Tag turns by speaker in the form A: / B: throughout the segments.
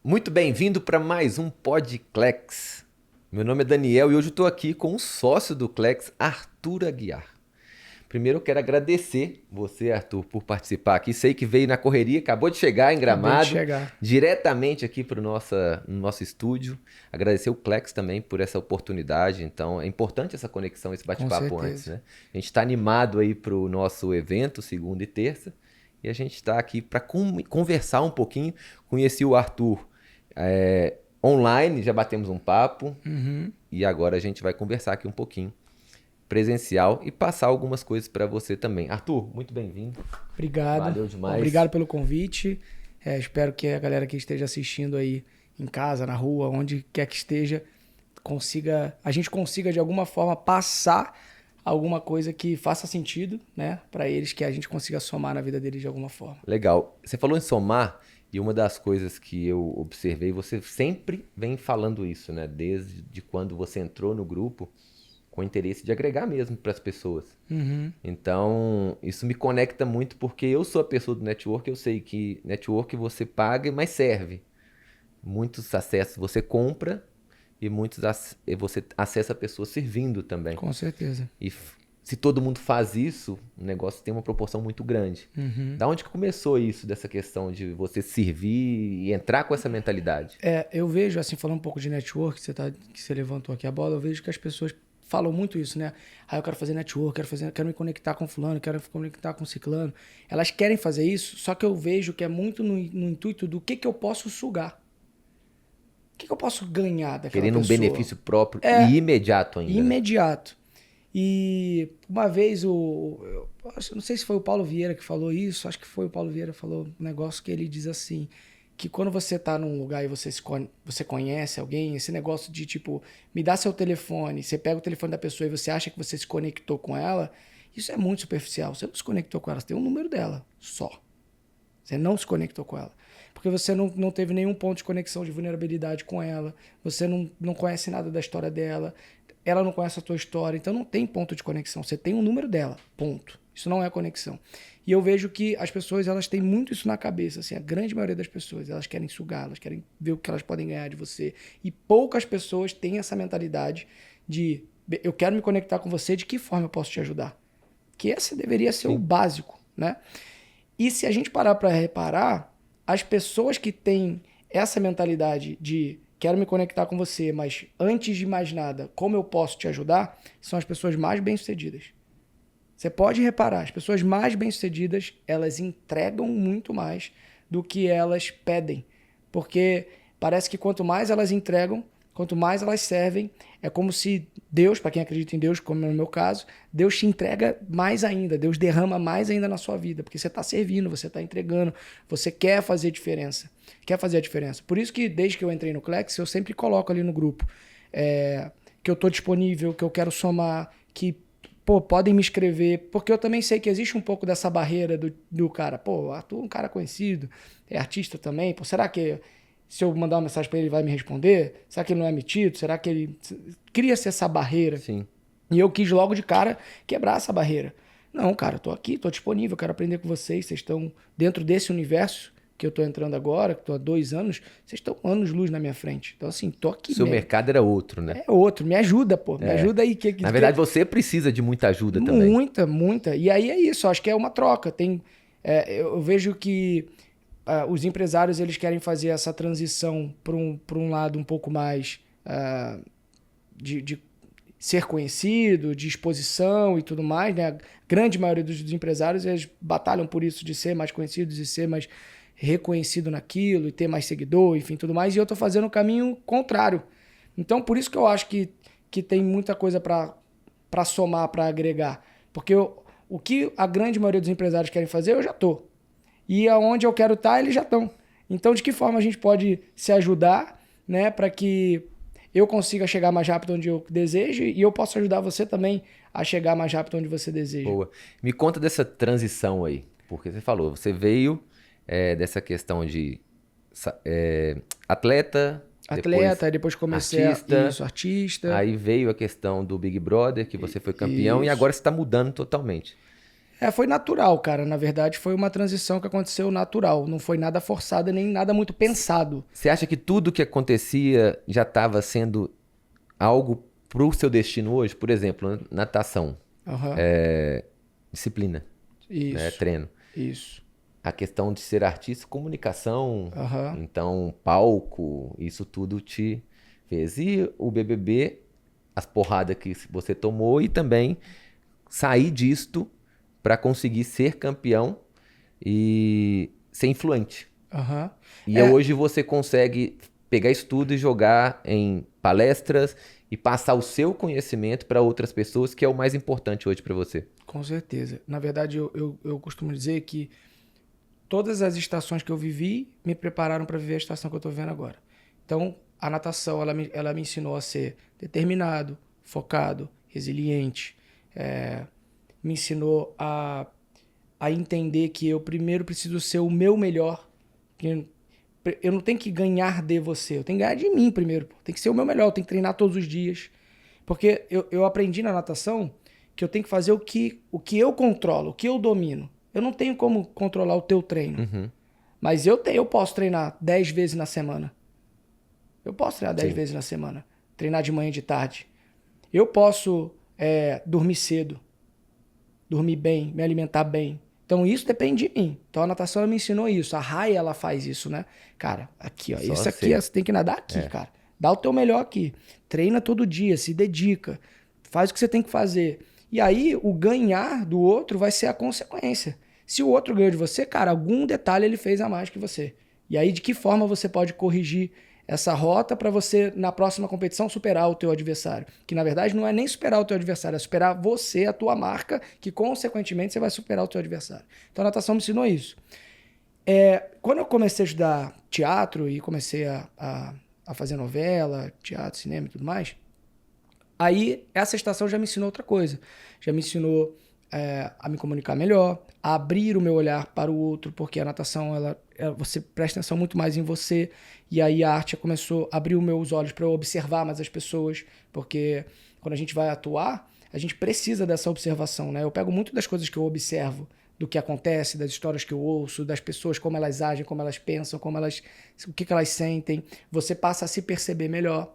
A: Muito bem-vindo para mais um Podclex. Meu nome é Daniel e hoje eu estou aqui com um sócio do Clex, Arthur Aguiar. Primeiro eu quero agradecer você, Arthur, por participar aqui. Sei que veio na correria, acabou de chegar em
B: Acabei de
A: Gramado,
B: chegar.
A: diretamente aqui para o nosso estúdio. Agradecer o Clex também por essa oportunidade. Então é importante essa conexão, esse
B: Com
A: bate-papo antes,
B: certeza.
A: né? A gente está animado aí para o nosso evento, segunda e terça. E a gente está aqui para conversar um pouquinho. Conheci o Arthur online, já batemos um papo
B: Uhum.
A: e agora a gente vai conversar aqui um pouquinho presencial e passar algumas coisas para você também. Arthur, muito bem-vindo.
B: Obrigado.
A: Valeu demais.
B: Obrigado pelo convite. Espero que a galera que esteja assistindo aí em casa, na rua, onde quer que esteja, a gente consiga de alguma forma passar alguma coisa que faça sentido, né, para eles, que a gente consiga somar na vida deles de alguma forma.
A: Legal. Você falou em somar e uma das coisas que eu observei, você sempre vem falando isso, né? Desde quando você entrou no grupo, com o interesse de agregar mesmo para as pessoas.
B: Uhum.
A: Então, isso me conecta muito porque eu sou a pessoa do network, eu sei que network você paga, mas serve. Muitos acessos você compra e e você acessa a pessoa servindo também.
B: Com certeza.
A: Se todo mundo faz isso, o negócio tem uma proporção muito grande.
B: Uhum.
A: Da onde que começou isso, dessa questão de você servir e entrar com essa mentalidade?
B: Eu vejo, assim, falando um pouco de network, que você levantou aqui a bola, eu vejo que as pessoas falam muito isso, né? Ah, eu quero fazer network, quero me conectar com fulano, quero me conectar com ciclano. Elas querem fazer isso, só que eu vejo que é muito no intuito do que eu posso sugar. O que eu posso ganhar daquela
A: Querendo um
B: pessoa?
A: benefício próprio
B: É
A: e imediato ainda, né?
B: imediato. E uma vez não sei se foi o Paulo Vieira que falou isso, acho que foi o Paulo Vieira que falou um negócio que ele diz assim, que quando você tá num lugar e você conhece alguém, esse negócio de tipo, me dá seu telefone, você pega o telefone da pessoa e você acha que você se conectou com ela, isso é muito superficial. Você não se conectou com ela, você tem um número dela, só. Você não se conectou com ela. Porque você não teve nenhum ponto de conexão de vulnerabilidade com ela, você não conhece nada da história dela, ela não conhece a tua história, então não tem ponto de conexão. Você tem um número dela, ponto. Isso não é conexão. E eu vejo que as pessoas, elas têm muito isso na cabeça, assim, a grande maioria das pessoas, elas querem sugar, elas querem ver o que elas podem ganhar de você. E poucas pessoas têm essa mentalidade de, eu quero me conectar com você, de que forma eu posso te ajudar? Que esse deveria ser o
A: Sim.
B: básico, né? E se a gente parar para reparar, as pessoas que têm essa mentalidade de quero me conectar com você, mas antes de mais nada, como eu posso te ajudar, são as pessoas mais bem-sucedidas. Você pode reparar, as pessoas mais bem-sucedidas, elas entregam muito mais do que elas pedem. Porque parece que quanto mais elas entregam, quanto mais elas servem, é como se Deus, para quem acredita em Deus, como no meu caso, Deus te entrega mais ainda, Deus derrama mais ainda na sua vida, porque você está servindo, você está entregando, você quer fazer diferença, quer fazer a diferença. Por isso que desde que eu entrei no Clex, eu sempre coloco ali no grupo que eu estou disponível, que eu quero somar, que podem me escrever, porque eu também sei que existe um pouco dessa barreira do cara, Arthur é um cara conhecido, é artista também, será que se eu mandar uma mensagem para ele, ele vai me responder? Será que ele não é metido? Será que ele... Cria-se essa barreira.
A: Sim.
B: E eu quis logo de cara quebrar essa barreira. Não, cara, eu tô aqui, tô disponível, quero aprender com vocês estão dentro desse universo que eu tô entrando agora, que tô há 2 anos, vocês estão anos-luz na minha frente. Então, assim, tô aqui
A: Seu
B: mesmo.
A: mercado era outro, né?
B: É outro, me ajuda, me ajuda aí.
A: Na verdade, você precisa de muita ajuda também.
B: Muita, muita. E aí é isso, acho que é uma troca. Eu vejo que os empresários eles querem fazer essa transição para um lado um pouco mais de ser conhecido, de exposição e tudo mais, né? A grande maioria dos empresários eles batalham por isso, de ser mais conhecidos e ser mais reconhecido naquilo e ter mais seguidor, enfim, tudo mais. E eu estou fazendo o caminho contrário. Então, por isso que eu acho que tem muita coisa para somar, para agregar. Porque o que a grande maioria dos empresários querem fazer, eu já estou. E aonde eu quero estar, eles já estão. Então, de que forma a gente pode se ajudar, né, para que eu consiga chegar mais rápido onde eu desejo e eu possa ajudar você também a chegar mais rápido onde você deseja.
A: Boa. Me conta dessa transição aí, porque você falou, você veio dessa questão de atleta, depois
B: Atleta, aí depois comecei
A: artista,
B: artista.
A: aí veio a questão do Big Brother, que você foi campeão, e
B: Isso.
A: agora você está mudando totalmente.
B: Foi natural, cara. Na verdade, foi uma transição que aconteceu natural. Não foi nada forçada, nem nada muito pensado.
A: Você acha que tudo que acontecia já estava sendo algo pro seu destino hoje? Por exemplo, natação,
B: Aham.
A: disciplina, né?
B: Isso.
A: Treino.
B: Isso.
A: A questão de ser artista, comunicação,
B: Aham.
A: então palco, isso tudo te fez. E o BBB, as porradas que você tomou e também sair disto para conseguir ser campeão e ser influente.
B: Aham.
A: E hoje você consegue pegar estudo e jogar em palestras e passar o seu conhecimento para outras pessoas, que é o mais importante hoje para você.
B: Com certeza. Na verdade, eu costumo dizer que todas as estações que eu vivi me prepararam para viver a estação que eu estou vivendo agora. Então, a natação, ela me ensinou a ser determinado, focado, resiliente. Me ensinou a entender que eu primeiro preciso ser o meu melhor. Que eu não tenho que ganhar de você, eu tenho que ganhar de mim primeiro. Tem que ser o meu melhor, eu tenho que treinar todos os dias. Porque eu aprendi na natação que eu tenho que fazer o que eu controlo, o que eu domino. Eu não tenho como controlar o teu treino.
A: Uhum.
B: Mas eu posso treinar 10 vezes na semana. Eu posso treinar 10
A: Sim.
B: vezes na semana. Treinar de manhã e de tarde. Eu posso dormir cedo. Dormir bem, me alimentar bem. Então isso depende de mim. Então a natação ela me ensinou isso. A Raia ela faz isso, né? Cara, aqui, ó.
A: Só
B: Isso aqui você tem que nadar aqui, cara. Dá o teu melhor aqui. Treina todo dia, se dedica. Faz o que você tem que fazer. E aí o ganhar do outro vai ser a consequência. Se o outro ganhou de você, cara, algum detalhe ele fez a mais que você. E aí de que forma você pode corrigir essa rota para você, na próxima competição, superar o teu adversário. Que, na verdade, não é nem superar o teu adversário, é superar você, a tua marca, que, consequentemente, você vai superar o teu adversário. Então, a natação me ensinou isso. Quando eu comecei a estudar teatro e comecei a fazer novela, teatro, cinema e tudo mais, aí essa estação já me ensinou outra coisa. Já me ensinou a me comunicar melhor, a abrir o meu olhar para o outro, porque a natação, você presta atenção muito mais em você, e aí a arte começou a abrir os meus olhos para eu observar mais as pessoas, porque quando a gente vai atuar, a gente precisa dessa observação, né? Eu pego muito das coisas que eu observo, do que acontece, das histórias que eu ouço, das pessoas, como elas agem, como elas pensam, o que elas sentem. Você passa a se perceber melhor.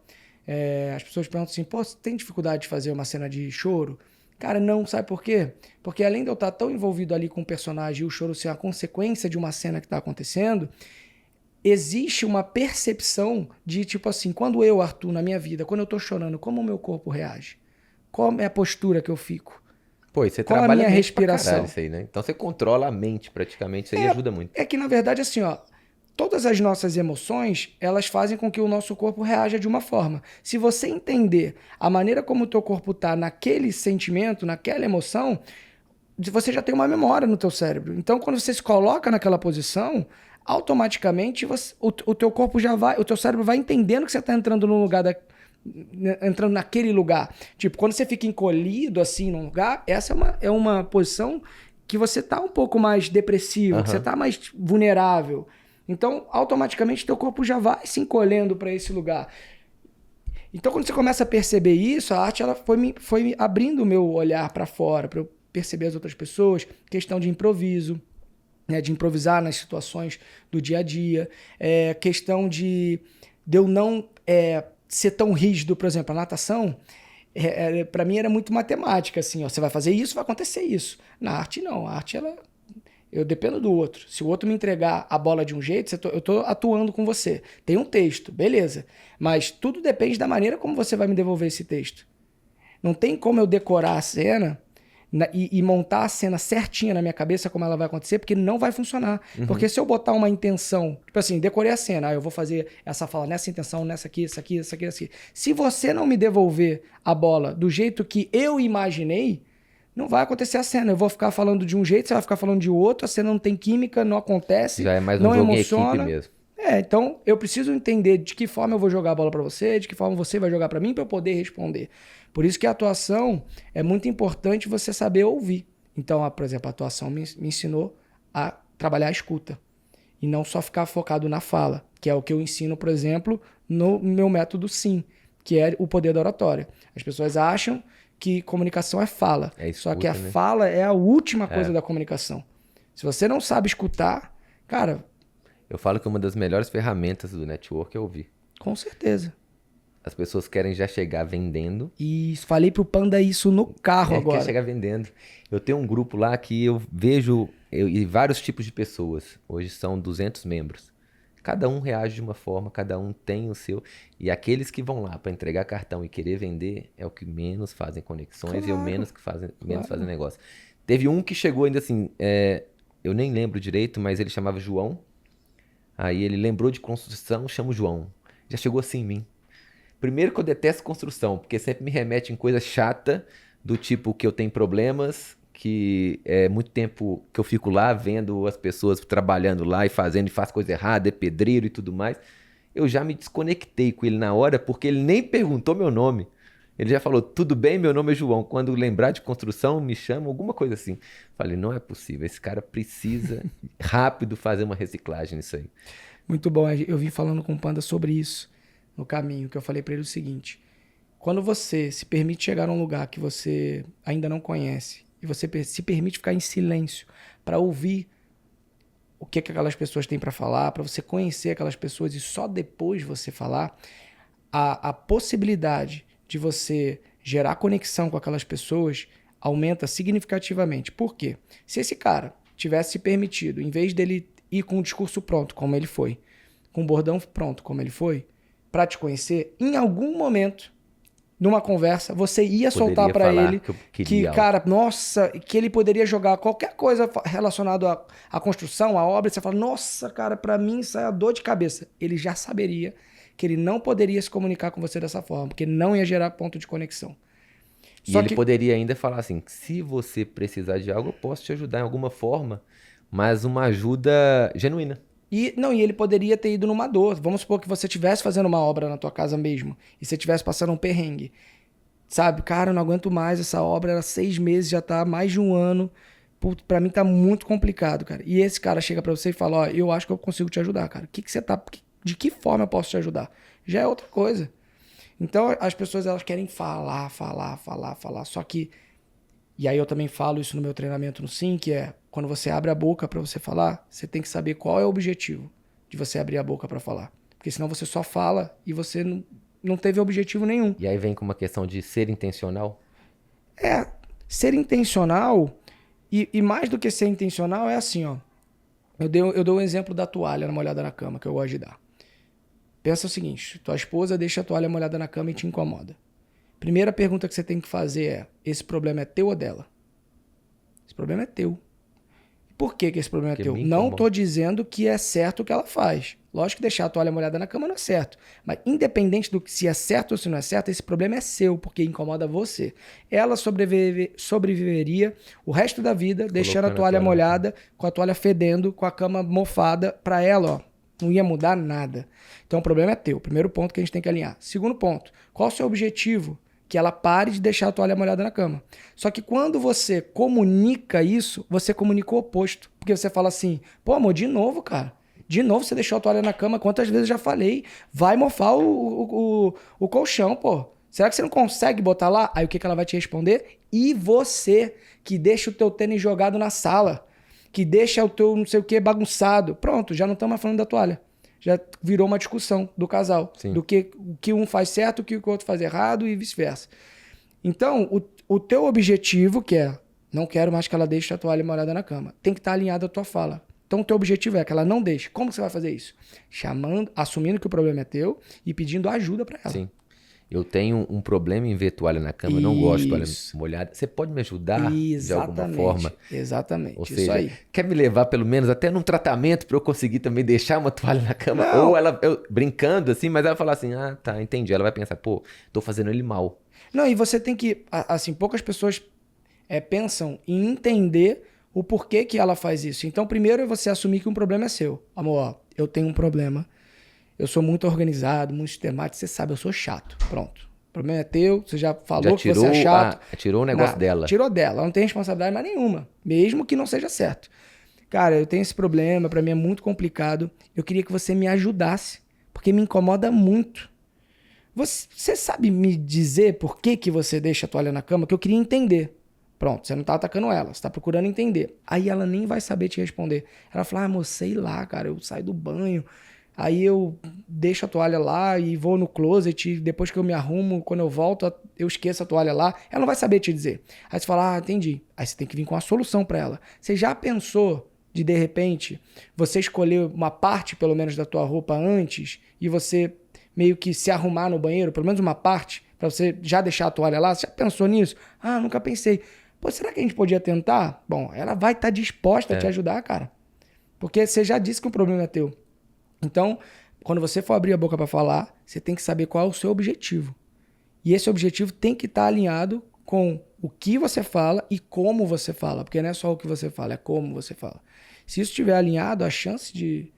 B: As pessoas perguntam assim, pô, você tem dificuldade de fazer uma cena de choro? Cara, não, sabe por quê? Porque além de eu estar tão envolvido ali com o personagem e o choro ser a consequência de uma cena que está acontecendo, existe uma percepção de, tipo assim, quando eu, Arthur, na minha vida, quando eu tô chorando, como o meu corpo reage? Qual é a postura que eu fico?
A: Pô, e você
B: Qual a
A: trabalha
B: minha
A: mente pra caralho
B: respiração?
A: isso aí, né? Então você controla a mente praticamente, isso aí ajuda muito.
B: É que, na verdade, assim, ó, todas as nossas emoções, elas fazem com que o nosso corpo reaja de uma forma. Se você entender a maneira como o teu corpo tá naquele sentimento, naquela emoção, você já tem uma memória no teu cérebro. Então, quando você se coloca naquela posição, automaticamente o teu corpo já vai, o teu cérebro vai entendendo que você está entrando num lugar entrando naquele lugar. Tipo, quando você fica encolhido assim num lugar, essa é uma posição que você tá um pouco mais depressivo, que você tá mais vulnerável. Então, automaticamente, teu corpo já vai se encolhendo para esse lugar. Então, quando você começa a perceber isso, a arte ela foi me abrindo o meu olhar para fora, para eu perceber as outras pessoas, questão de improviso, né, de improvisar nas situações do dia a dia, questão de eu não ser tão rígido, por exemplo, a natação, para mim era muito matemática, assim, ó, você vai fazer isso, vai acontecer isso. Na arte, não. A arte, eu dependo do outro. Se o outro me entregar a bola de um jeito, eu tô atuando com você. Tem um texto, beleza. Mas tudo depende da maneira como você vai me devolver esse texto. Não tem como eu decorar a cena e montar a cena certinha na minha cabeça como ela vai acontecer, porque não vai funcionar. Porque se eu botar uma intenção, tipo assim, decorei a cena, eu vou fazer essa fala nessa intenção, nessa aqui, essa aqui, essa aqui, essa aqui. Se você não me devolver a bola do jeito que eu imaginei, não vai acontecer a cena. Eu vou ficar falando de um jeito, você vai ficar falando de outro, a cena não tem química, não acontece,
A: Já é mais um
B: não
A: jogo
B: emociona.
A: em equipe mesmo.
B: Então eu preciso entender de que forma eu vou jogar a bola para você, de que forma você vai jogar para mim para eu poder responder. Por isso que a atuação é muito importante você saber ouvir. Então, por exemplo, a atuação me ensinou a trabalhar a escuta e não só ficar focado na fala, que é o que eu ensino, por exemplo, no meu método SIM, que é o poder da oratória. As pessoas acham que comunicação é fala.
A: É
B: Só
A: escuta,
B: que a
A: né?
B: fala é a última coisa da comunicação. Se você não sabe escutar, cara,
A: Eu falo que uma das melhores ferramentas do network é ouvir.
B: com certeza.
A: As pessoas querem já chegar vendendo.
B: E falei pro Panda isso no carro
A: Quer
B: agora.
A: chegar vendendo. Eu tenho um grupo lá que eu vejo e vários tipos de pessoas. Hoje são 200 membros. Cada um reage de uma forma, cada um tem o seu. E aqueles que vão lá para entregar cartão e querer vender é o que menos fazem conexões e é o menos fazem negócio. Teve um que chegou ainda assim, eu nem lembro direito, mas ele chamava João. Aí ele lembrou de construção, chama o João. Já chegou assim em mim. Primeiro que eu detesto construção, porque sempre me remete em coisa chata, do tipo que eu tenho problemas, que é muito tempo que eu fico lá vendo as pessoas trabalhando lá e fazendo e faz coisa errada, é pedreiro e tudo mais. Eu já me desconectei com ele na hora, porque ele nem perguntou meu nome. Ele já falou, tudo bem, meu nome é João. Quando lembrar de construção, me chama, alguma coisa assim. Falei, não é possível, esse cara precisa rápido fazer uma reciclagem nisso aí.
B: Muito bom. Eu vim falando com o Panda sobre isso no caminho, que eu falei pra ele o seguinte: quando você se permite chegar num lugar que você ainda não conhece e você se permite ficar em silêncio para ouvir o que aquelas pessoas têm para falar, para você conhecer aquelas pessoas e só depois você falar, a possibilidade de você gerar conexão com aquelas pessoas aumenta significativamente. Por quê? Se esse cara tivesse se permitido, em vez dele ir com o discurso pronto, como ele foi, com o bordão pronto, como ele foi, para te conhecer, em algum momento, numa conversa, você ia soltar para ele que, cara, nossa, que ele poderia jogar qualquer coisa relacionada à construção, à obra, você fala, nossa, cara, para mim isso é a dor de cabeça. Ele já saberia que ele não poderia se comunicar com você dessa forma, porque não ia gerar ponto de conexão.
A: E ele poderia ainda falar assim, se você precisar de algo, eu posso te ajudar em alguma forma, mas uma ajuda genuína.
B: E ele poderia ter ido numa dor. Vamos supor que você estivesse fazendo uma obra na tua casa mesmo e você estivesse passando um perrengue. Sabe, cara, eu não aguento mais essa obra, era 6 meses, já tá há mais de um ano. Putz, pra mim tá muito complicado, cara. E esse cara chega pra você e fala, ó, eu acho que eu consigo te ajudar, cara. De que forma eu posso te ajudar? Já é outra coisa. Então as pessoas elas querem falar. Só que, e aí eu também falo isso no meu treinamento no Sim, que é quando você abre a boca para você falar, você tem que saber qual é o objetivo de você abrir a boca para falar. Porque senão você só fala e você não teve objetivo nenhum.
A: E aí vem com uma questão de ser intencional?
B: Ser intencional, e mais do que ser intencional, é assim, ó. Eu dou um exemplo da toalha molhada na cama, que eu gosto de dar. Pensa o seguinte, tua esposa deixa a toalha molhada na cama e te incomoda. Primeira pergunta que você tem que fazer é, esse problema é teu ou dela? Esse problema é teu. Por que esse problema é teu? Não tô dizendo que é certo o que ela faz. Lógico que deixar a toalha molhada na cama não é certo. Mas independente do que se é certo ou se não é certo, esse problema é seu, porque incomoda você. Ela sobreviveria o resto da vida deixando a toalha molhada, com a toalha fedendo, com a cama mofada. Pra ela, ó, não ia mudar nada. Então o problema é teu. Primeiro ponto que a gente tem que alinhar. Segundo ponto, qual o seu objetivo? Que ela pare de deixar a toalha molhada na cama. Só que quando você comunica isso, você comunica o oposto. Porque você fala assim, pô amor, de novo, cara. De novo você deixou a toalha na cama, quantas vezes eu já falei. Vai mofar o colchão, pô. Será que você não consegue botar lá? Aí o que ela vai te responder? E você, que deixa o teu tênis jogado na sala, que deixa o teu não sei o que bagunçado. Pronto, já não estamos mais falando da toalha. Já virou uma discussão do casal. Sim. Do que o que um faz certo, o que o outro faz errado e vice-versa. Então, o teu objetivo, que é não quero mais que ela deixe a toalha molhada na cama, tem que estar alinhado à tua fala. Então, o teu objetivo é que ela não deixe. Como você vai fazer isso? Assumindo que o problema é teu e pedindo ajuda para ela.
A: Sim. Eu tenho um problema em ver toalha na cama, eu não gosto de toalha molhada. Você pode me ajudar de alguma forma?
B: Exatamente.
A: Ou seja, aí. Quer me levar pelo menos até num tratamento para eu conseguir também deixar uma toalha na cama?
B: Não.
A: Ou ela, brincando assim, mas ela falar assim, ah, tá, entendi. Ela vai pensar, pô, tô fazendo ele mal.
B: Não, e você tem que, assim, poucas pessoas pensam em entender o porquê que ela faz isso. Então, primeiro é você assumir que um problema é seu. Amor, ó, eu tenho um problema. Eu sou muito organizado, muito sistemático. Você sabe, eu sou chato. Pronto. O problema é teu. Você já falou que você é chato.
A: Tirou o negócio dela.
B: Tirou dela. Ela não tem responsabilidade mais nenhuma. Mesmo que não seja certo. Cara, eu tenho esse problema. Pra mim é muito complicado. Eu queria que você me ajudasse. Porque me incomoda muito. Você sabe me dizer por que, que você deixa a toalha na cama? Que eu queria entender. Pronto, você não tá atacando ela, você tá procurando entender. Aí ela nem vai saber te responder. Ela fala, moço, sei lá, cara, eu saio do banho, aí eu deixo a toalha lá e vou no closet, e depois que eu me arrumo, quando eu volto, eu esqueço a toalha lá. Ela não vai saber te dizer. Aí você fala, entendi. Aí você tem que vir com a solução pra ela. Você já pensou de repente, você escolher uma parte, pelo menos, da tua roupa antes, e você meio que se arrumar no banheiro, pelo menos uma parte, pra você já deixar a toalha lá? Você já pensou nisso? Nunca pensei. Pô, será que a gente podia tentar? Bom, ela vai estar disposta a te ajudar, cara. Porque você já disse que o problema é teu. Então, quando você for abrir a boca para falar, você tem que saber qual é o seu objetivo. E esse objetivo tem que estar alinhado com o que você fala e como você fala. Porque não é só o que você fala, é como você fala. Se isso estiver alinhado, a chance de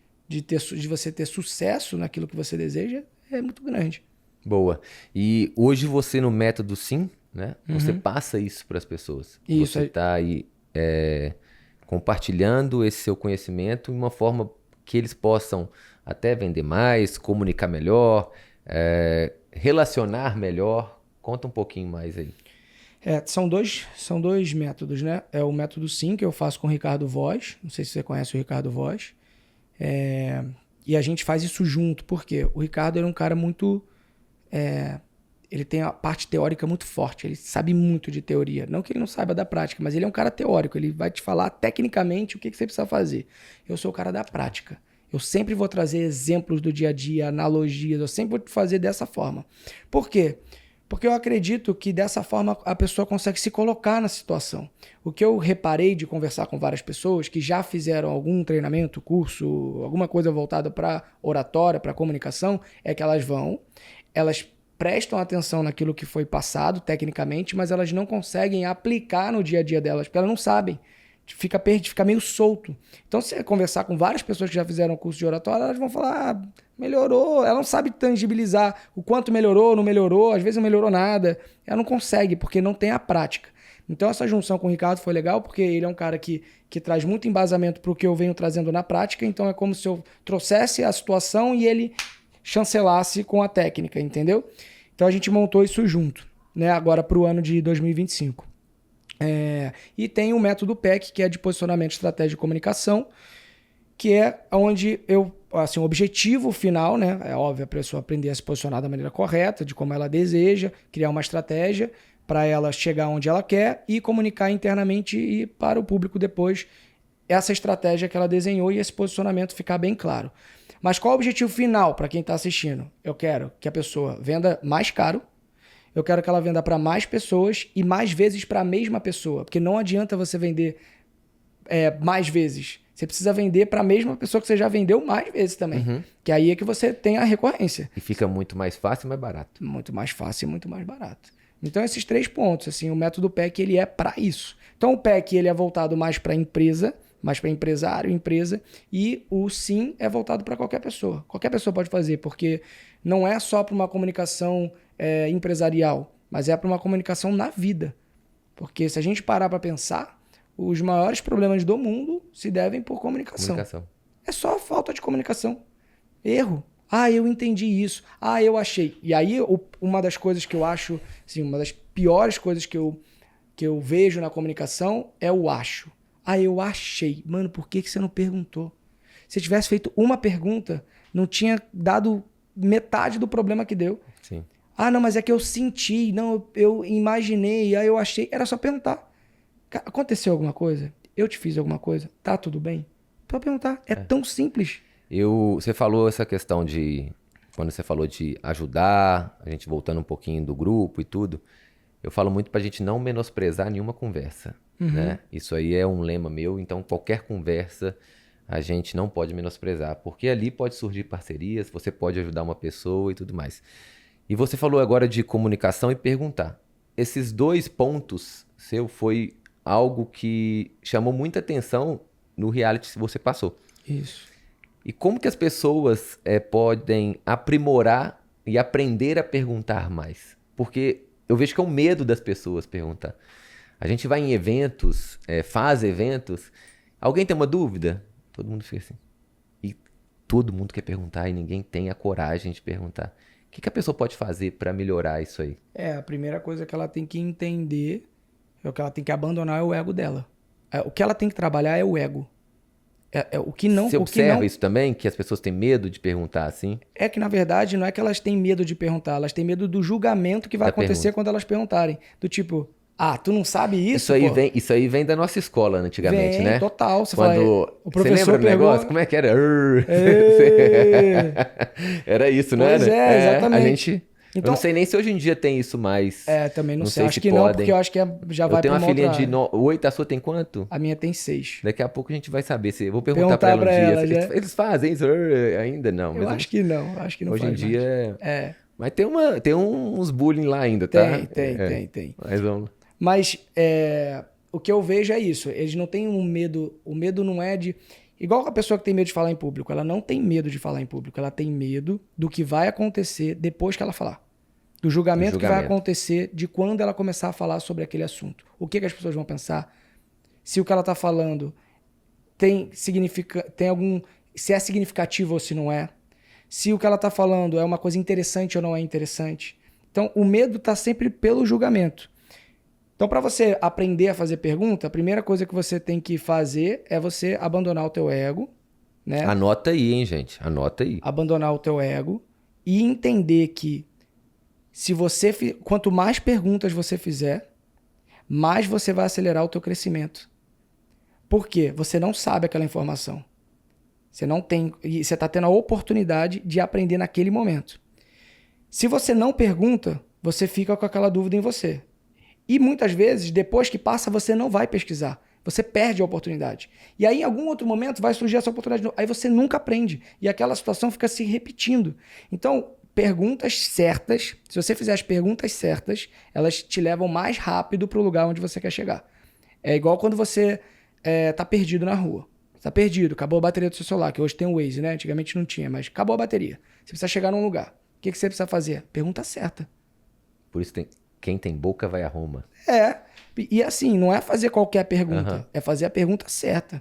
B: você ter sucesso naquilo que você deseja é muito grande.
A: Boa. E hoje você no método Sim, né? Você passa isso para as pessoas.
B: Isso.
A: Você está aí compartilhando esse seu conhecimento de uma forma que eles possam até vender mais, comunicar melhor, relacionar melhor. Conta um pouquinho mais aí.
B: São dois métodos, né? É o método Sim, que eu faço com o Ricardo Voz. Não sei se você conhece o Ricardo Voz. E a gente faz isso junto. Por quê? O Ricardo é um cara muito... ele tem a parte teórica muito forte. Ele sabe muito de teoria. Não que ele não saiba da prática, mas ele é um cara teórico. Ele vai te falar tecnicamente o que você precisa fazer. Eu sou o cara da prática. Eu sempre vou trazer exemplos do dia a dia, analogias. Eu sempre vou fazer dessa forma. Por quê? Porque eu acredito que dessa forma a pessoa consegue se colocar na situação. O que eu reparei de conversar com várias pessoas que já fizeram algum treinamento, curso, alguma coisa voltada para oratória, para comunicação, é que elas prestam atenção naquilo que foi passado tecnicamente, mas elas não conseguem aplicar no dia a dia delas, porque elas não sabem. Fica meio solto. Então, se você conversar com várias pessoas que já fizeram curso de oratória, elas vão falar, melhorou. Ela não sabe tangibilizar o quanto melhorou, não melhorou, às vezes não melhorou nada. Ela não consegue, porque não tem a prática. Então, essa junção com o Ricardo foi legal, porque ele é um cara que traz muito embasamento para o que eu venho trazendo na prática. Então, é como se eu trouxesse a situação e ele chancelasse com a técnica, entendeu? Então, a gente montou isso junto, né? Agora para o ano de 2025. E tem o método PEC, que é de posicionamento, estratégia de comunicação, que é onde o objetivo final, né? É óbvio, a pessoa aprender a se posicionar da maneira correta, de como ela deseja, criar uma estratégia para ela chegar onde ela quer e comunicar internamente e para o público depois essa estratégia que ela desenhou e esse posicionamento ficar bem claro. Mas qual é o objetivo final para quem está assistindo? Eu quero que a pessoa venda mais caro. Eu quero que ela venda para mais pessoas e mais vezes para a mesma pessoa. Porque não adianta você vender mais vezes. Você precisa vender para a mesma pessoa que você já vendeu mais vezes também. Uhum. Que aí é que você tem a recorrência.
A: E fica muito mais fácil e mais barato.
B: Muito mais fácil e muito mais barato. Então, esses 3 pontos. Assim, o método PEC ele é para isso. Então, o PEC ele é voltado mais para empresa, mais para empresário, empresa. E o Sim é voltado para qualquer pessoa. Qualquer pessoa pode fazer, porque não é só para uma comunicação empresarial, mas é para uma comunicação na vida. Porque se a gente parar para pensar, os maiores problemas do mundo se devem por comunicação. É só falta de comunicação. Erro. Eu entendi isso. Eu achei. E aí, uma das coisas que eu acho, assim, uma das piores coisas que eu vejo na comunicação é o acho. Eu achei. Mano, por que você não perguntou? Se tivesse feito uma pergunta, não tinha dado metade do problema que deu.
A: Sim.
B: Não, mas é que eu senti, não, eu imaginei, aí eu achei. Era só perguntar. Aconteceu alguma coisa? Eu te fiz alguma coisa? Tá tudo bem? Só perguntar. É tão simples.
A: Você falou essa questão de... Quando você falou de ajudar, a gente voltando um pouquinho do grupo e tudo, eu falo muito pra gente não menosprezar nenhuma conversa. Né? Isso aí é um lema meu, então qualquer conversa a gente não pode menosprezar, porque ali pode surgir parcerias, você pode ajudar uma pessoa e tudo mais. E você falou agora de comunicação e perguntar. Esses 2 pontos seu foi algo que chamou muita atenção no reality que você passou.
B: Isso.
A: E como que as pessoas podem aprimorar e aprender a perguntar mais? Porque eu vejo que é o medo das pessoas perguntar. A gente vai em eventos, faz eventos, alguém tem uma dúvida? Todo mundo fica assim. E todo mundo quer perguntar e ninguém tem a coragem de perguntar. O que a pessoa pode fazer para melhorar isso aí?
B: A primeira coisa que ela tem que entender, o que ela tem que abandonar é o ego dela. O que ela tem que trabalhar é o ego. O que não,
A: Você
B: o que não
A: observa isso também? Que as pessoas têm medo de perguntar assim?
B: é que, na verdade, não é que elas têm medo de perguntar, elas têm medo do julgamento que vai
A: Da
B: acontecer
A: pergunta.
B: quando elas perguntarem. Do tipo, tu não sabe isso,
A: Aí
B: pô?
A: isso aí vem da nossa escola antigamente,
B: Vem,
A: né?
B: total. Você
A: Quando
B: fala, o
A: você lembra
B: professor
A: do negócio?
B: pegou...
A: Como é que era?
B: Ê!
A: Era isso, não
B: Pois
A: era?
B: é,
A: A
B: exatamente.
A: gente. Eu
B: Então,
A: não sei nem se hoje em dia tem isso mais.
B: também não
A: Não
B: sei.
A: sei
B: Acho
A: se
B: que não, porque
A: podem.
B: eu acho que já
A: Eu
B: vai
A: tenho
B: pra
A: uma
B: uma
A: filhinha
B: outra
A: de
B: área.
A: 8, a sua tem quanto?
B: A minha tem 6.
A: Daqui a pouco a gente vai saber. Eu vou perguntar pra
B: Perguntar
A: ela um
B: pra
A: dia.
B: elas, né?
A: Eles fazem isso? Ainda não.
B: Eu
A: Mas
B: acho que não. Acho que não
A: hoje em
B: faz mais.
A: dia.
B: É.
A: Mas tem uns bullying lá ainda, tá?
B: Tem.
A: Mas vamos.
B: Mas o que eu vejo é isso. Eles não têm um medo. O medo não é de... Igual a pessoa que tem medo de falar em público. Ela não tem medo de falar em público. Ela tem medo do que vai acontecer depois que ela falar. Do julgamento que vai acontecer de quando ela começar a falar sobre aquele assunto. O que as pessoas vão pensar? Se o que ela está falando tem algum... Se é significativo ou se não é. Se o que ela está falando é uma coisa interessante ou não é interessante. Então, o medo está sempre pelo julgamento. Então, para você aprender a fazer pergunta, a primeira coisa que você tem que fazer é você abandonar o teu ego, né?
A: Anota aí, hein, gente? Anota aí.
B: Abandonar o teu ego e entender que quanto mais perguntas você fizer, mais você vai acelerar o teu crescimento. Por quê? Você não sabe aquela informação. Você não tem, e você está tendo a oportunidade de aprender naquele momento. Se você não pergunta, você fica com aquela dúvida em você. E muitas vezes, depois que passa, você não vai pesquisar. Você perde a oportunidade. E aí, em algum outro momento, vai surgir essa oportunidade de novo. Aí você nunca aprende. E aquela situação fica se repetindo. Então, perguntas certas, se você fizer as perguntas certas, elas te levam mais rápido para o lugar onde você quer chegar. É igual quando você tá perdido na rua. Você tá perdido, acabou a bateria do seu celular, que hoje tem o Waze, né? Antigamente não tinha, mas acabou a bateria. Você precisa chegar num lugar. O que você precisa fazer? Pergunta certa.
A: Por isso quem tem boca vai a Roma.
B: E assim, não é fazer qualquer pergunta, é fazer a pergunta certa.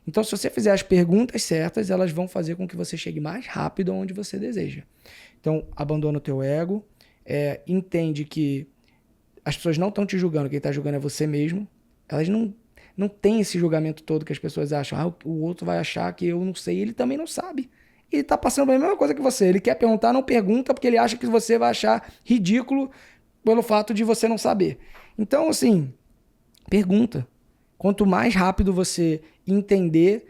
B: Então, se você fizer as perguntas certas, elas vão fazer com que você chegue mais rápido aonde você deseja. Então, abandona o teu ego, entende que as pessoas não estão te julgando, quem está julgando é você mesmo. Elas não têm esse julgamento todo que as pessoas acham. O outro vai achar que eu não sei, ele também não sabe. Ele está passando pela mesma coisa que você. Ele quer perguntar, não pergunta, porque ele acha que você vai achar ridículo pelo fato de você não saber. Então, assim, pergunta. Quanto mais rápido você entender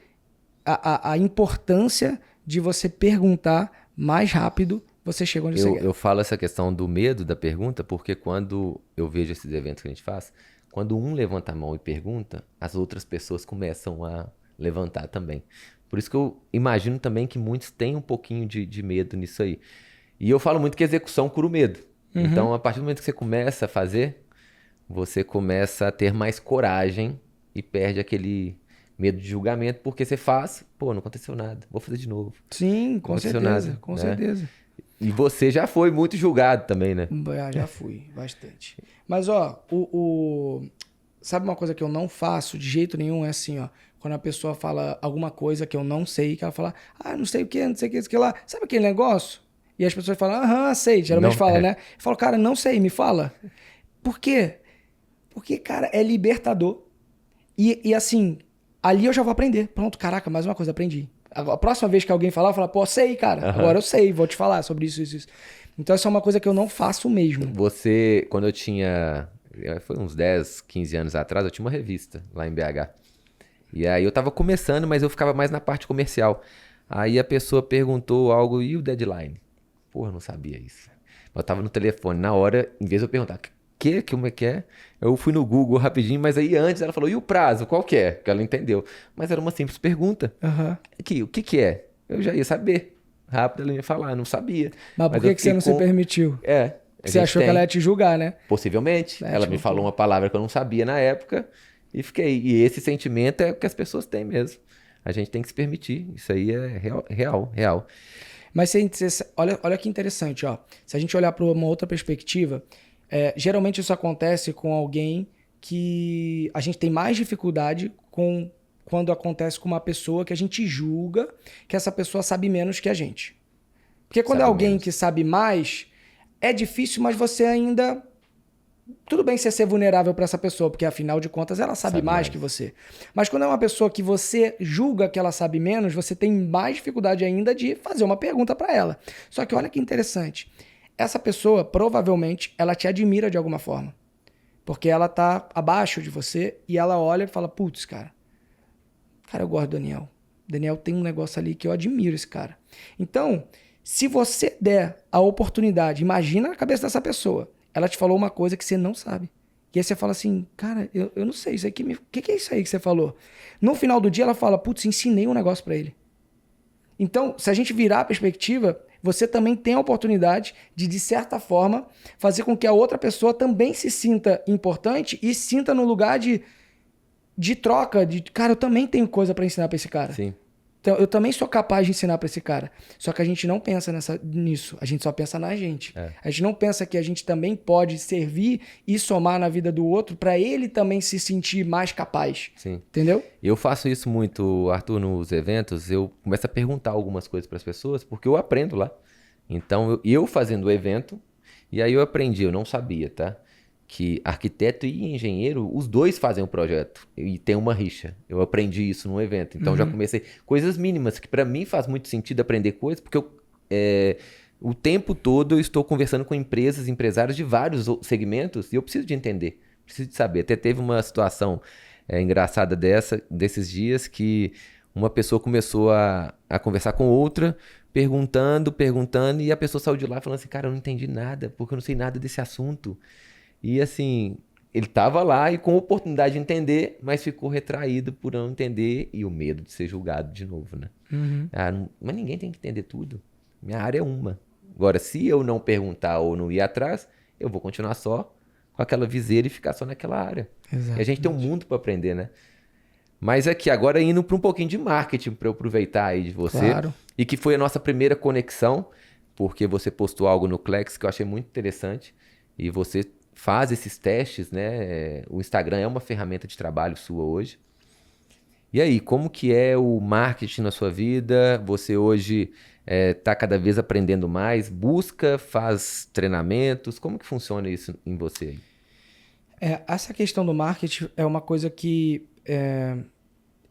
B: a importância de você perguntar, mais rápido você chega onde você quer.
A: Eu falo essa questão do medo da pergunta porque quando eu vejo esses eventos que a gente faz, quando um levanta a mão e pergunta, as outras pessoas começam a levantar também. Por isso que eu imagino também que muitos têm um pouquinho de medo nisso aí. E eu falo muito que execução cura o medo. Então, a partir do momento que você começa a fazer, você começa a ter mais coragem e perde aquele medo de julgamento, porque você faz, não aconteceu nada, vou fazer de novo.
B: Sim, com certeza, com certeza.
A: E você já foi muito julgado também, né?
B: Já fui, bastante. Mas, sabe uma coisa que eu não faço de jeito nenhum? É assim, quando a pessoa fala alguma coisa que eu não sei, que ela fala, não sei o que, não sei o que, isso que lá. Sabe aquele negócio? E as pessoas falam, sei, geralmente fala, né? Eu falo, cara, não sei, me fala. Por quê? Porque, cara, é libertador. E assim, ali eu já vou aprender. Pronto, caraca, mais uma coisa, aprendi. A próxima vez que alguém falar, eu falo, sei, cara, agora eu sei, vou te falar sobre isso. Então, essa é uma coisa que eu não faço mesmo.
A: Quando eu tinha, foi uns 10, 15 anos atrás, eu tinha uma revista lá em BH. E aí eu tava começando, mas eu ficava mais na parte comercial. Aí a pessoa perguntou algo, e o deadline? Porra, eu não sabia isso. Eu tava no telefone, na hora, em vez de eu perguntar, como é que é? Eu fui no Google rapidinho, mas aí antes ela falou, e o prazo, qual que é? Que ela entendeu. Mas era uma simples pergunta. O que é? Eu já ia saber. Rápido ela ia falar, não sabia.
B: Mas por que você não se permitiu? Você achou que ela ia te julgar, né?
A: Possivelmente. Ela me falou uma palavra que eu não sabia na época e fiquei. E esse sentimento é o que as pessoas têm mesmo. A gente tem que se permitir. Isso aí é real.
B: Mas olha que interessante, se a gente olhar para uma outra perspectiva, geralmente isso acontece com alguém que a gente tem mais dificuldade com quando acontece com uma pessoa que a gente julga que essa pessoa sabe menos que a gente. Porque quando é alguém que sabe mais, é difícil, mas você ainda... Tudo bem você ser vulnerável para essa pessoa, porque afinal de contas ela sabe mais que você. Mas quando é uma pessoa que você julga que ela sabe menos, você tem mais dificuldade ainda de fazer uma pergunta para ela. Só que olha que interessante. Essa pessoa, provavelmente, ela te admira de alguma forma. Porque ela tá abaixo de você e ela olha e fala, putz, cara, eu gosto do Daniel. Daniel tem um negócio ali que eu admiro esse cara. Então, se você der a oportunidade, imagina a cabeça dessa pessoa. Ela te falou uma coisa que você não sabe. E aí você fala assim, cara, eu não sei, isso aqui o que é isso aí que você falou? No final do dia ela fala, putz, ensinei um negócio pra ele. Então, se a gente virar a perspectiva, você também tem a oportunidade de certa forma, fazer com que a outra pessoa também se sinta importante e sinta no lugar de troca, de, cara, eu também tenho coisa pra ensinar pra esse cara.
A: Sim.
B: Então, eu também sou capaz de ensinar pra esse cara. Só que a gente não pensa nisso. A gente só pensa na gente. A gente não pensa que a gente também pode servir e somar na vida do outro pra ele também se sentir mais capaz.
A: Sim.
B: Entendeu?
A: Eu faço isso muito, Arthur, nos eventos. Eu começo a perguntar algumas coisas para as pessoas, porque eu aprendo lá. Então, eu fazendo o evento, e aí eu aprendi, eu não sabia, tá? Que arquiteto e engenheiro, os dois fazem o projeto e tem uma rixa. Eu aprendi isso no evento. Então, já comecei coisas mínimas, que para mim faz muito sentido aprender coisas, porque o tempo todo eu estou conversando com empresas, empresários de vários segmentos e eu preciso de entender, preciso de saber. Até teve uma situação engraçada desses dias que uma pessoa começou a conversar com outra, perguntando, e a pessoa saiu de lá falando assim, cara, eu não entendi nada, porque eu não sei nada desse assunto. E assim, ele estava lá e com oportunidade de entender, mas ficou retraído por não entender e o medo de ser julgado de novo, né? Mas ninguém tem que entender tudo. Minha área é uma. Agora, se eu não perguntar ou não ir atrás, eu vou continuar só com aquela viseira e ficar só naquela área.
B: Exatamente.
A: E a gente tem um mundo para aprender, né? Mas aqui, agora indo para um pouquinho de marketing para eu aproveitar aí de você.
B: Claro.
A: E que foi a nossa primeira conexão, porque você postou algo no Klex que eu achei muito interessante. E você faz esses testes, né? O Instagram é uma ferramenta de trabalho sua hoje. E aí, como que é o marketing na sua vida? Você hoje está cada vez aprendendo mais? Busca, faz treinamentos? Como que funciona isso em você?
B: Essa questão do marketing é uma coisa que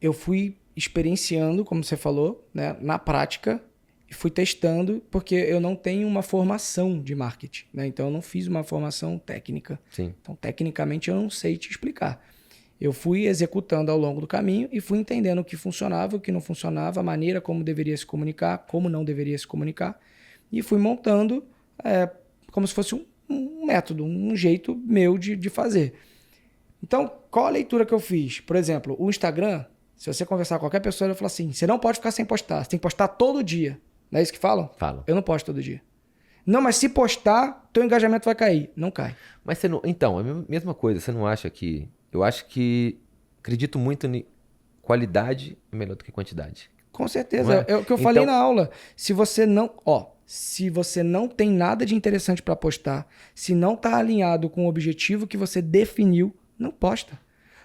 B: eu fui experienciando, como você falou, né, na prática, e fui testando, porque eu não tenho uma formação de marketing, né? Então, eu não fiz uma formação técnica.
A: Sim.
B: Então, tecnicamente, eu não sei te explicar. Eu fui executando ao longo do caminho e fui entendendo o que funcionava, o que não funcionava, a maneira como deveria se comunicar, como não deveria se comunicar, e fui montando como se fosse um método, um jeito meu de fazer. Então, qual a leitura que eu fiz? Por exemplo, o Instagram, se você conversar com qualquer pessoa, ele vai falar assim, você não pode ficar sem postar, você tem que postar todo dia. Não é isso que falam?
A: Falam.
B: Eu não posto todo dia. Não, mas se postar, teu engajamento vai cair. Não cai.
A: Mas você não... Então, é a mesma coisa, você não acha que... Eu acho que... Acredito muito em qualidade é melhor do que quantidade.
B: Com certeza. É o que eu falei na aula. Se você não tem nada de interessante para postar, se não está alinhado com o objetivo que você definiu, não posta.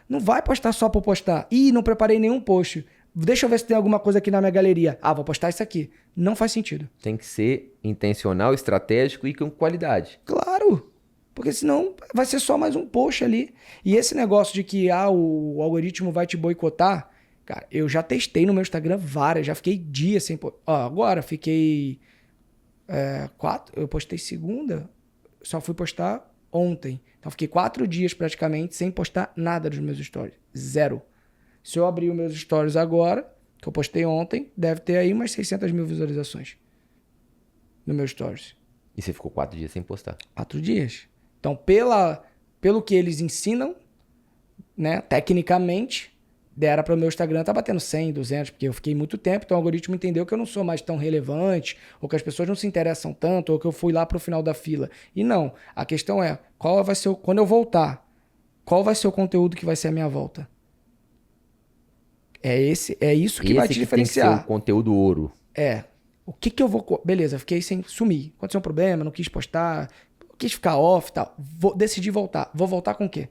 B: Não vai postar só por postar. Ih, não preparei nenhum post. Deixa eu ver se tem alguma coisa aqui na minha galeria. Vou postar isso aqui. Não faz sentido.
A: Tem que ser intencional, estratégico e com qualidade.
B: Claro. Porque senão vai ser só mais um post ali. E esse negócio de que o algoritmo vai te boicotar, cara, eu já testei no meu Instagram várias. Já fiquei dias sem... Agora fiquei... eu postei segunda, só fui postar ontem. Então fiquei 4 dias praticamente sem postar nada dos meus stories. 0. Se eu abrir os meus stories agora, que eu postei ontem, deve ter aí umas 600 mil visualizações no meu stories.
A: E você ficou 4 dias sem postar?
B: 4 dias. Então, pelo que eles ensinam, né, tecnicamente, dera para o meu Instagram tá batendo 100, 200, porque eu fiquei muito tempo, então o algoritmo entendeu que eu não sou mais tão relevante, ou que as pessoas não se interessam tanto, ou que eu fui lá pro final da fila. E não, a questão é, quando eu voltar, qual vai ser o conteúdo que vai ser a minha volta? É isso que vai te diferenciar.
A: Tem que ser o conteúdo ouro.
B: O que eu vou... Beleza, fiquei sem sumir. Aconteceu um problema, não quis postar, quis ficar off e tal. Decidi voltar. Vou voltar com o quê?